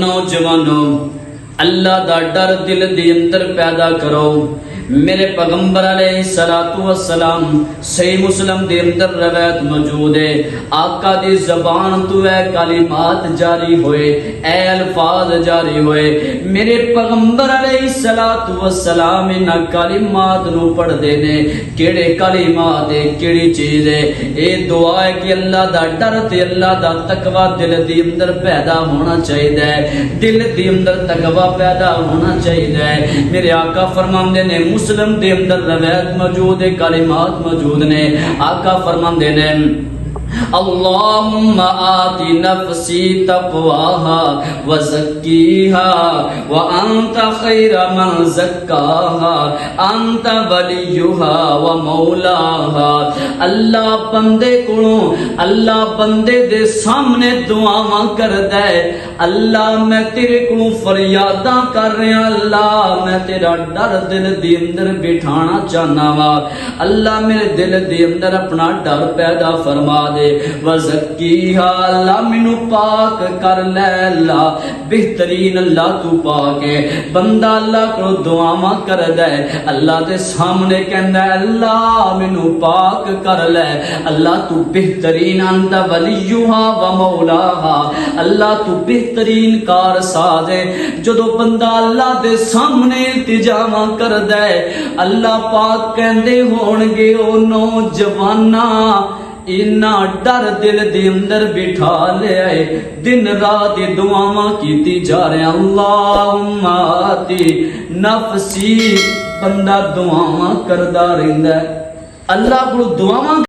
نوجوانوں اللہ دا ڈر دل دے اندر پیدا کرو. میرے پیغمبر علیہ الصلوۃ والسلام صحیح مسلم دے اندر روایت موجود ہے. آقا دی زبان تو اے کلمات جاری ہوئے, اے الفاظ جاری ہوئے. میرے پیغمبر علیہ الصلوۃ والسلام انہاں کلمات نو پڑھ دے نے. کیڑے کلمات ہے, کیڑی چیز ہے؟ اے دعا ہے کہ اللہ دا ڈر تے اللہ دا تقوی دل دے اندر پیدا ہونا چاہیے. دل دے اندر تقوی پیدا ہونا چاہیے. میرے آقا فرماندے نے, مسلم دے اندر روایت موجود ہے, کلمات موجود نے. آقا فرماندے نے, اللہم آتی نفسی تقواها وزکیها وانت خیر من زکاها انت ولیها ومولاها. اللہ بندے کولوں, اللہ بندے دے سامنے دعاواں کردا ہے. اللہ میں تیرے کولوں فریاداں کر رہا, اللہ میں تیرا ڈر دل دے اندر بٹھانا چاہنا وا. اللہ میرے دل دے اندر اپنا ڈر پیدا فرما دے. وزکیہا, اللہ مینو پاک کر لے. اللہ بہترین, اللہ تو پاک ہے. بندہ اللہ کو دعاواں کردا ہے, اللہ دے سامنے کہندا ہے اللہ مینو پاک کر لے. اللہ تو بہترین, انت ولیہا و مولاہا, اللہ تو بہترین کار ساز ہے. جدو بندہ اللہ دے سامنے التجاواں کردا ہے, اللہ پاک کہندے ہون گے او نوجواناں اینا ڈر دل دے اندر بٹھا لے آئے. دن رات دعاواں کیتی جا رہے ہیں. اللہم آتی نفسی, بندہ دعاواں کردا رہندا ہے, اللہ کو دعاواں